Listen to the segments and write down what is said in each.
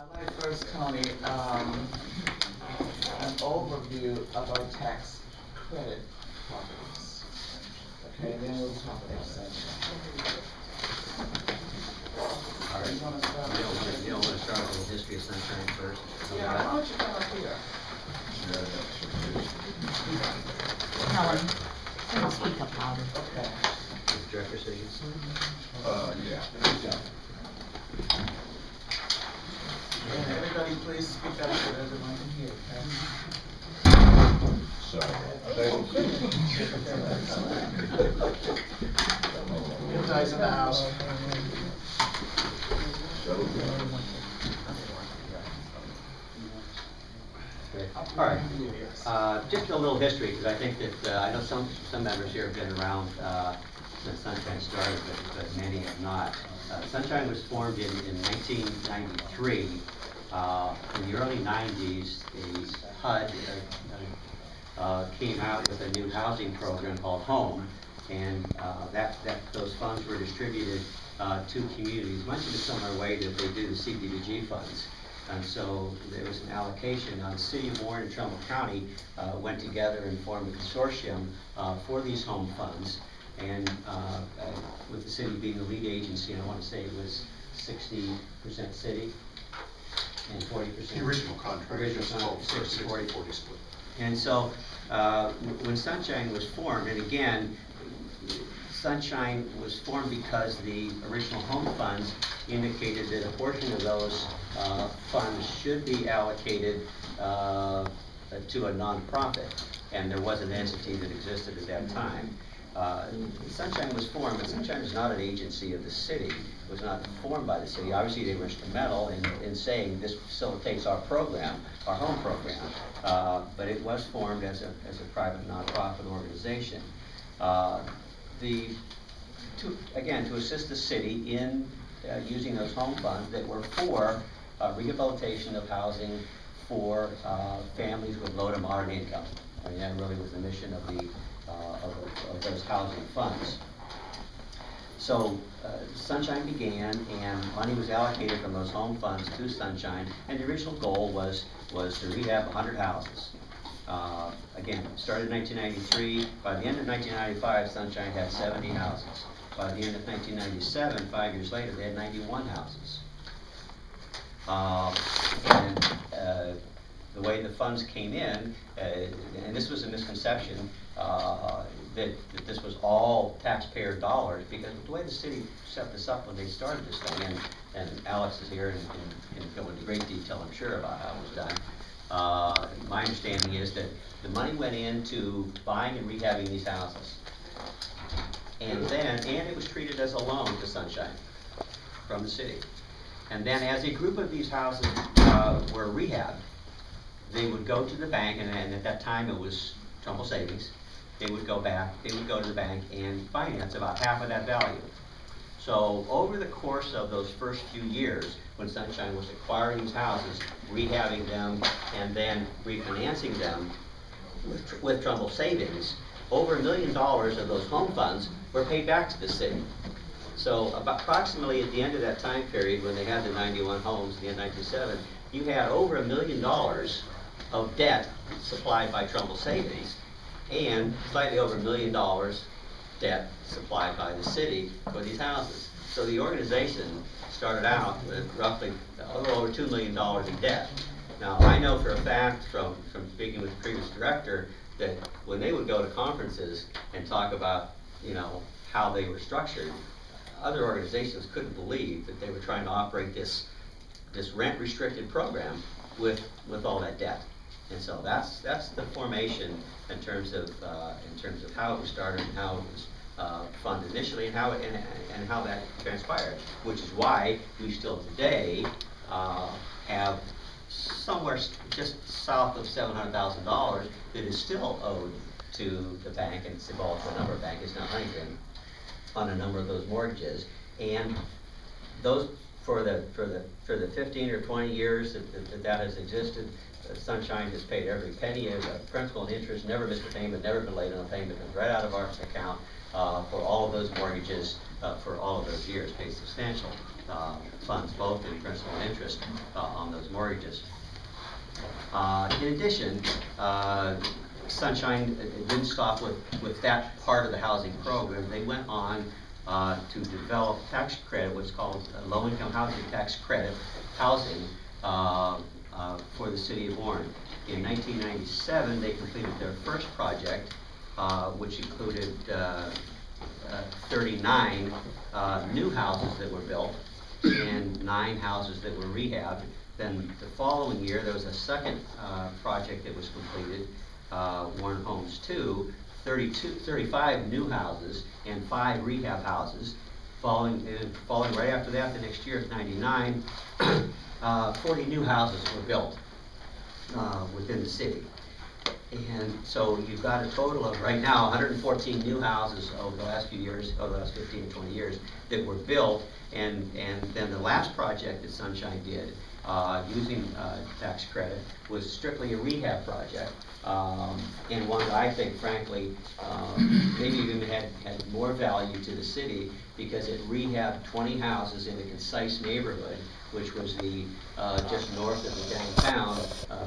I'd like first, Tony, an overview of our tax credit properties. Okay, then we'll talk about Sunshine. All right. You wanna start? You don't want to start with the history of Sunshine first? Yeah, why don't you come up here? Helen, can you speak up louder? Okay. Mr. Director, so you Yeah. There you go. And everybody please speak up so everyone can hear, okay? Everybody's in the house. Okay. All right. Just a little history, because I think that, I know some members here have been around since Sunshine started, but many have not. Sunshine was formed in 1993. In the early 90s, the HUD came out with a new housing program called HOME, and those funds were distributed to communities, much in a similar way that they do the CDBG funds. And so there was an allocation. Now the city of Warren and Trumbull County went together and formed a consortium for these home funds. And with the city being the lead agency, and I want to say it was 60% city and 40%. The original contract. Original contract, 60-40 60-40 split. And so when Sunshine was formed, and again, Sunshine was formed because the original home funds indicated that a portion of those funds should be allocated to a nonprofit, and there was an entity that existed at that time. Sunshine was formed, but Sunshine is not an agency of the city. It was not formed by the city. Obviously, they were instrumental in saying this facilitates our program, our home program, but it was formed as a private nonprofit organization. Again, to assist the city in using those home funds that were for rehabilitation of housing for families with low to moderate income. I mean, that really was the mission of those housing funds. So Sunshine began, and money was allocated from those home funds to Sunshine, and the original goal was to rehab 100 houses. Again, started in 1993. By the end of 1995, Sunshine had 70 houses. By the end of 1997, 5 years later, they had 91 houses. The way the funds came in, and this was a misconception, that this was all taxpayer dollars, because the way the city set this up when they started this thing, and Alex is here and can go into great detail, I'm sure, about how it was done. My understanding is that the money went into buying and rehabbing these houses. And it was treated as a loan to Sunshine from the city. And then as a group of these houses were rehabbed, they would go to the bank, and at that time it was Trumbull Savings. They would go to the bank and finance about half of that value. So over the course of those first few years, when Sunshine was acquiring these houses, rehabbing them, and then refinancing them with Trumbull Savings, over $1 million of those home funds were paid back to the city. So approximately at the end of that time period, when they had the 91 homes at the end of 1997, you had over $1 million of debt supplied by Trumbull Savings, and slightly over $1 million debt supplied by the city for these houses. So the organization started out with roughly a little over $2 million in debt. Now, I know for a fact from speaking with the previous director that when they would go to conferences and talk about, how they were structured, other organizations couldn't believe that they were trying to operate this rent-restricted program with all that debt. And so that's the formation in terms of how it was started and how it was funded initially, and how that transpired. Which is why we still today have somewhere just south of $700,000 that is still owed to the bank, and it's involved to a number of banks, now Huntington, on a number of those mortgages. And those for the 15 or 20 years that has existed, Sunshine has paid every penny of principal and interest, never missed a payment, never been late on a payment, comes right out of our account for all of those mortgages for all of those years, paid substantial funds, both in principal and interest on those mortgages. In addition, Sunshine didn't stop with that part of the housing program. They went on to develop tax credit, what's called low-income housing tax credit housing for the city of Warren. In 1997, they completed their first project, which included 39 new houses that were built and 9 houses that were rehabbed. Then the following year, there was a second project that was completed, Warren Homes 2, 35 new houses and 5 rehab houses. Following right after that, the next year, 99, 40 new houses were built within the city. And so you've got a total of, right now, 114 new houses over the last few years, over the last 15 or 20 years, that were built. And then the last project that Sunshine did, using tax credit, was strictly a rehab project. And one that I think, frankly, maybe even had more value to the city, because it rehabbed 20 houses in a concise neighborhood, which was the just north of the downtown,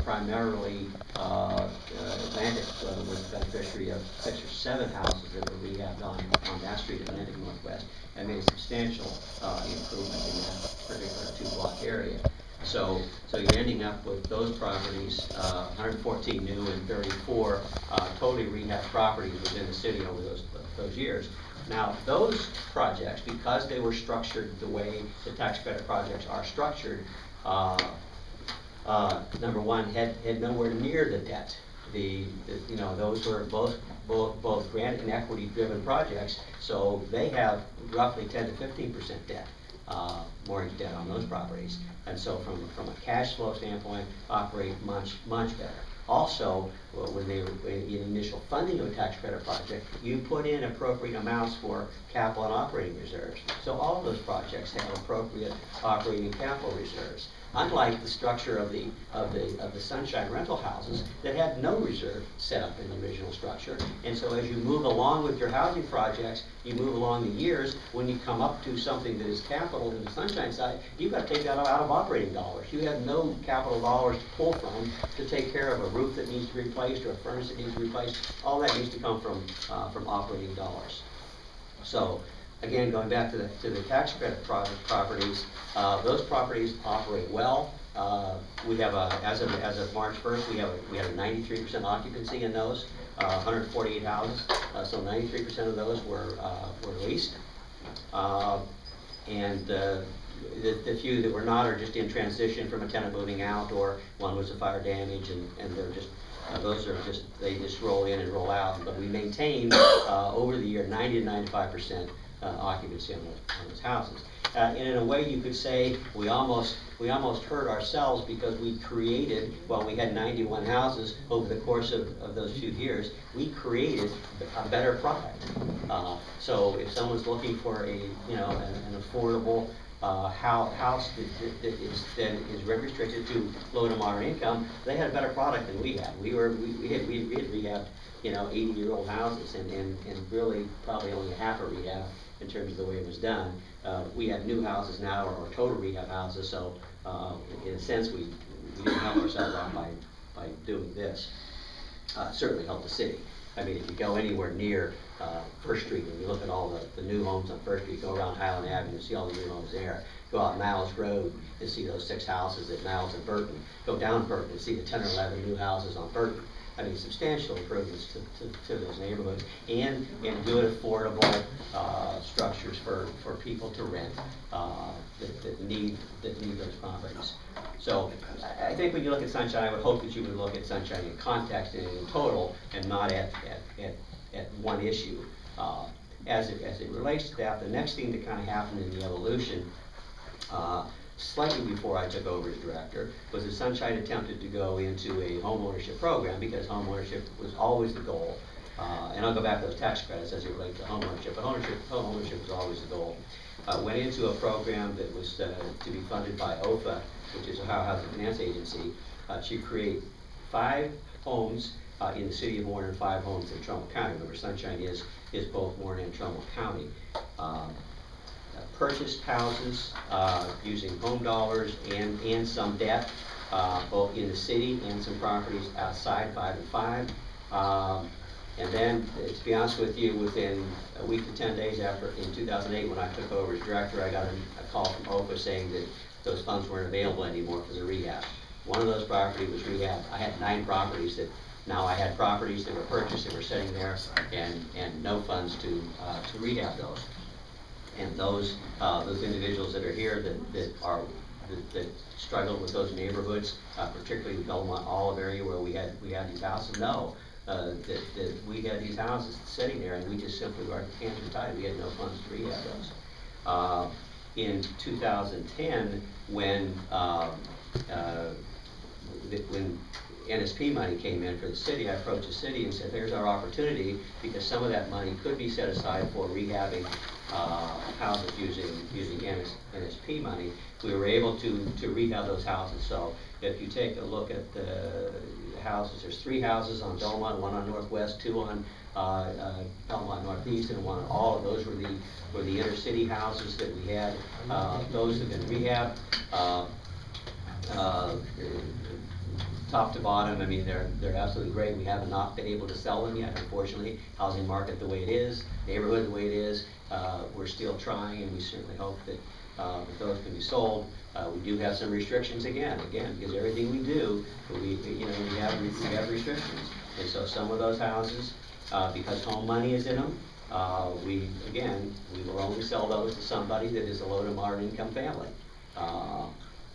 primarily Atlantic was the beneficiary of 6 or 7 houses that were rehabbed on that street, Atlantic Northwest, and made a substantial improvement in that particular 2-block area. So you're ending up with those properties, 114 new and 34 totally rehabbed properties within the city over those years. Now, those projects, because they were structured the way the tax credit projects are structured, number one, had nowhere near the debt. Those were both grant and equity driven projects, so they have roughly 10 to 15% debt, mortgage debt on those properties. And so from a cash flow standpoint, operate much better. Also, when they were in initial funding of a tax credit project, you put in appropriate amounts for capital and operating reserves. So all of those projects have appropriate operating capital reserves. Unlike the structure of the Sunshine rental houses that had no reserve set up in the original structure. And so as you move along with your housing projects, you move along the years, when you come up to something that is capital in the Sunshine side, you've got to take that out of operating dollars. You have no capital dollars to pull from to take care of a roof that needs to be replaced or a furnace that needs to be replaced. All that needs to come from operating dollars. So again, going back to the tax credit properties, those properties operate well. We have as of March 1st, we had a 93% occupancy in those, 148 houses. So 93% of those were leased, and the few that were not are just in transition from a tenant moving out, or one was a fire damage, and they're just those are just, they just roll in and roll out. But we maintain over the year 90 to 95% occupancy on those houses. And in a way, you could say we almost hurt ourselves, because we created, while we had 91 houses over the course of those few years, we created a better product. So if someone's looking for an affordable house that is restricted to low to moderate income, they had a better product than we had. We had rehabbed 80-year-old houses, and really probably only a half a rehab in terms of the way it was done. We have new houses now, or total rehab houses, so in a sense we didn't help ourselves out by doing this. Certainly helped the city. I mean, if you go anywhere near First Street and you look at all the new homes on First Street, go around Highland Avenue, see all the new homes there. Go out Niles Road and see those 6 houses at Niles and Burton. Go down Burton and see the 10 or 11 new houses on Burton. I mean, substantial improvements to those neighborhoods, and good, affordable structures for people to rent that need those properties. So I think when you look at Sunshine, I would hope that you would look at Sunshine in context and in total, and not at one issue. As it relates to that, the next thing that kind of happened in the evolution, slightly before I took over as director, was that Sunshine attempted to go into a home ownership program, because home ownership was always the goal. And I'll go back to those tax credits as it relates to homeownership, but homeownership was always the goal. Went into a program that was to be funded by OFA, which is Ohio Housing Finance Agency, to create 5 homes in the city of Warren and 5 homes in Trumbull County. Remember, Sunshine is both Warren and Trumbull County. Purchased houses using home dollars and some debt, both in the city and some properties outside 5 and 5. And then, to be honest with you, within a week to 10 days after, in 2008, when I took over as director, I got a call from OFA saying that those funds weren't available anymore for the rehab. One of those properties was rehab. I had 9 properties that, now I had properties that were purchased, that were sitting there, and no funds to rehab those. And those individuals that are here that struggle with those neighborhoods, particularly the Belmont Olive area where we had these houses, know that we had these houses sitting there, and we just simply, our hands were tied. We had no funds to rehab those. In 2010, when NSP money came in for the city, I approached the city and said, "There's our opportunity, because some of that money could be set aside for rehabbing houses using NSP money." We were able to rehab those houses. So if you take a look at the houses, there's 3 houses on Belmont, 1 on Northwest, 2 on Belmont Northeast, and 1 on all of those were the inner city houses that we had. Those have been rehabbed. Top to bottom, I mean, they're absolutely great. We have not been able to sell them yet, unfortunately. Housing market the way it is, neighborhood the way it is, we're still trying, and we certainly hope that those can be sold. We do have some restrictions again, because everything we do, we have restrictions. And so some of those houses, because home money is in them, we will only sell those to somebody that is a low to moderate income family.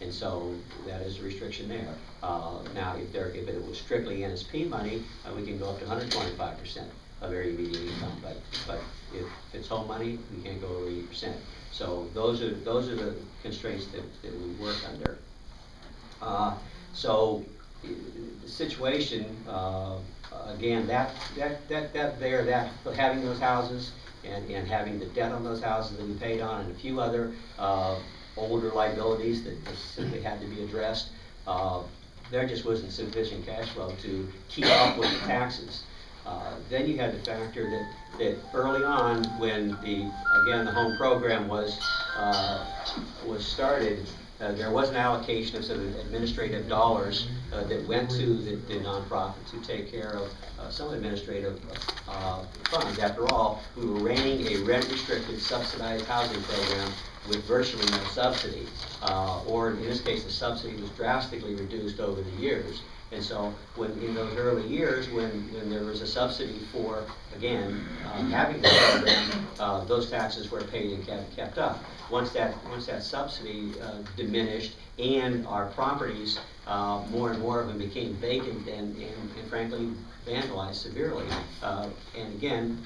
And so that is a restriction there. Now, if it was strictly NSP money, we can go up to 125% of very immediate income. But if it's home money, we can't go over 80%. So those are the constraints that we work under. So the situation, again, having those houses and having the debt on those houses that we paid on, and a few other older liabilities that simply had to be addressed, there just wasn't sufficient cash flow to keep up with the taxes. Then you had the factor that early on, when the home program was started, there was an allocation of some administrative dollars that went to the nonprofits who take care of some administrative funds. After all, we were running a rent-restricted, subsidized housing program with virtually no subsidy, or in this case, the subsidy was drastically reduced over the years. And so, when in those early years, when there was a subsidy for, having the program, those taxes were paid and kept up. Once that subsidy diminished, and our properties, more and more of them became vacant and frankly vandalized severely, and again,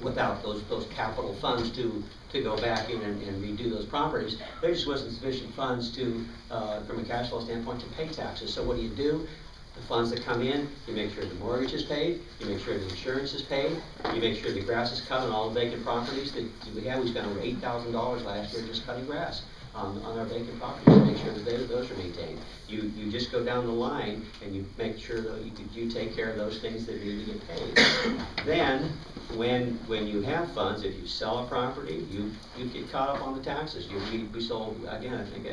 without those capital funds to go back in and redo those properties, there just wasn't sufficient funds to, from a cash flow standpoint, to pay taxes. So what do? The funds that come in, you make sure the mortgage is paid, you make sure the insurance is paid, you make sure the grass is cut on all the vacant properties that we have. We spent over $8,000 last year just cutting grass on our vacant properties to make sure that those are maintained. You just go down the line and you make sure that you take care of those things that need to get paid. Then, when you have funds, if you sell a property, you get caught up on the taxes. We sold, again, I think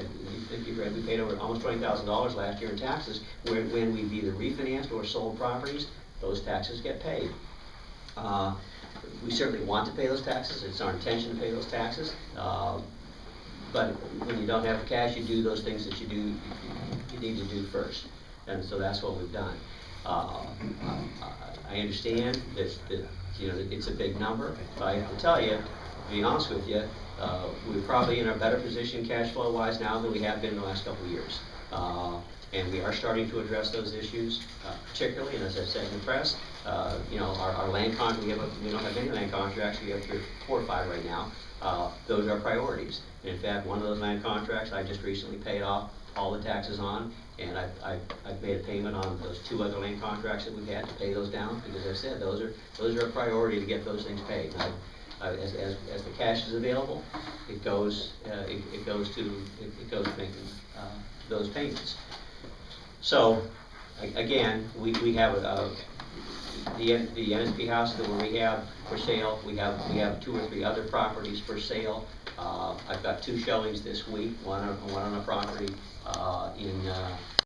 you read, we paid over almost $20,000 last year in taxes, when we've either refinanced or sold properties, those taxes get paid. We certainly want to pay those taxes. It's our intention to pay those taxes. But when you don't have the cash, you do those things that you need to do first. And so that's what we've done. I understand that it's a big number, but I have to tell you, to be honest with you, we're probably in a better position cash flow wise now than we have been in the last couple of years. And we are starting to address those issues, particularly, and as I've said in the press, our land contract, we don't have many land contracts, we have 4 or 5 right now. Those are priorities. In fact, one of those land contracts I just recently paid off all the taxes on, and I've made a payment on those 2 other land contracts that we've had to pay those down, because as I said, those are a priority to get those things paid. And as the cash is available, it goes making those payments. So, again, we have the NSP house that we have for sale. We have 2 or 3 other properties for sale. I've got 2 showings this week, one on a property in